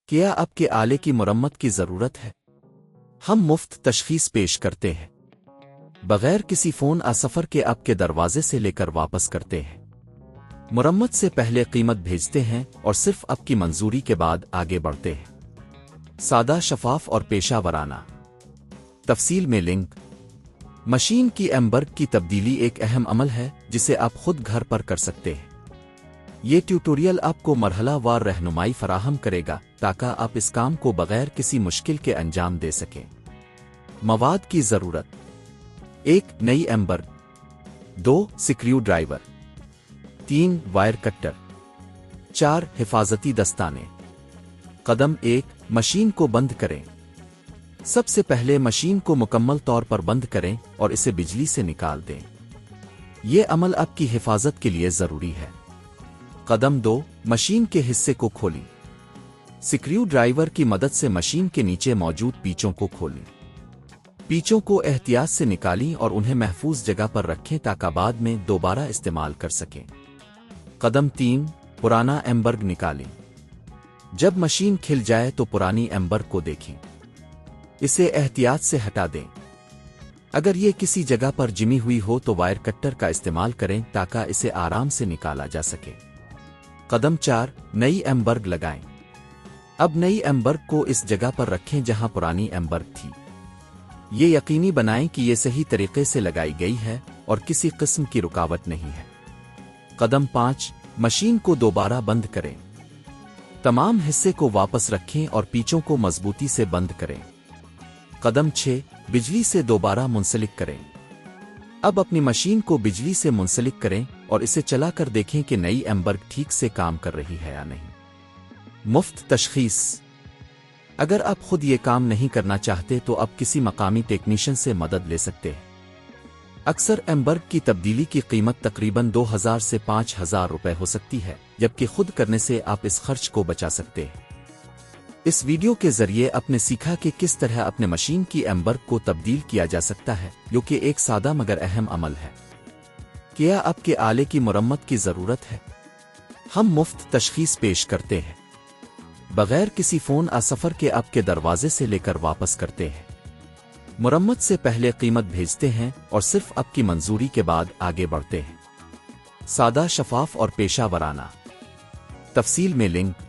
کیا آپ کے آلے کی مرمت کی ضرورت ہے؟ ہم مفت تشخیص پیش کرتے ہیں، بغیر کسی فون سفر کے آپ کے دروازے سے لے کر واپس کرتے ہیں۔ مرمت سے پہلے قیمت بھیجتے ہیں اور صرف آپ کی منظوری کے بعد آگے بڑھتے ہیں۔ سادہ، شفاف اور پیشہ ورانہ۔ تفصیل میں لنک۔ مشین کی ایمبرگ کی تبدیلی ایک اہم عمل ہے جسے آپ خود گھر پر کر سکتے ہیں۔ یہ ٹیوٹوریل آپ کو مرحلہ وار رہنمائی فراہم کرے گا تاکہ آپ اس کام کو بغیر کسی مشکل کے انجام دے سکیں۔ مواد کی ضرورت: 1 نئی ایمبرگ، 2 سکریو ڈرائیور، 3 وائر کٹر، 4 حفاظتی دستانے۔ قدم 1، مشین کو بند کریں۔ سب سے پہلے مشین کو مکمل طور پر بند کریں اور اسے بجلی سے نکال دیں۔ یہ عمل آپ کی حفاظت کے لیے ضروری ہے۔ قدم 2، مشین کے حصے کو کھولیں۔ سکریو ڈرائیور کی مدد سے مشین کے نیچے موجود پیچوں کو کھولیں۔ پیچوں کو احتیاط سے نکالیں اور انہیں محفوظ جگہ پر رکھیں تاکہ بعد میں دوبارہ استعمال کر سکیں۔ قدم 3، پرانا ایمبرگ نکالیں۔ جب مشین کھل جائے تو پرانی ایمبرگ کو دیکھیں۔ اسے احتیاط سے ہٹا دیں۔ اگر یہ کسی جگہ پر جمی ہوئی ہو تو وائر کٹر کا استعمال کریں تاکہ اسے آرام سے نکالا جا سکے۔ قدم 4، نئی ایمبرگ لگائیں۔ اب نئی ایمبرگ کو اس جگہ پر رکھیں جہاں پرانی ایمبرگ تھی۔ یہ یقینی بنائیں کہ یہ صحیح طریقے سے لگائی گئی ہے اور کسی قسم کی رکاوٹ نہیں ہے۔ قدم 5، مشین کو دوبارہ بند کریں۔ تمام حصے کو واپس رکھیں اور پیچوں کو مضبوطی سے بند کریں۔ قدم 6، بجلی سے دوبارہ منسلک کریں۔ اب اپنی مشین کو بجلی سے منسلک کریں اور اسے چلا کر دیکھیں کہ نئی ایمبرگ ٹھیک سے کام کر رہی ہے یا نہیں۔ مفت تشخیص: اگر آپ خود یہ کام نہیں کرنا چاہتے تو آپ کسی مقامی ٹیکنیشین سے مدد لے سکتے ہیں۔ اکثر ایمبرگ کی تبدیلی کی قیمت تقریباً 2000 سے 5000 روپے ہو سکتی ہے، جبکہ خود کرنے سے آپ اس خرچ کو بچا سکتے ہیں۔ اس ویڈیو کے ذریعے آپ نے سیکھا کہ کس طرح اپنے مشین کی ایمبرگ کو تبدیل کیا جا سکتا ہے، جو کہ ایک سادہ مگر اہم عمل ہے۔ کیا آپ کے آلے کی مرمت کی ضرورت ہے؟ ہم مفت تشخیص پیش کرتے ہیں، بغیر کسی فون سفر کے آپ کے دروازے سے لے کر واپس کرتے ہیں۔ مرمت سے پہلے قیمت بھیجتے ہیں اور صرف آپ کی منظوری کے بعد آگے بڑھتے ہیں۔ سادہ، شفاف اور پیشہ ورانہ۔ تفصیل میں لنک۔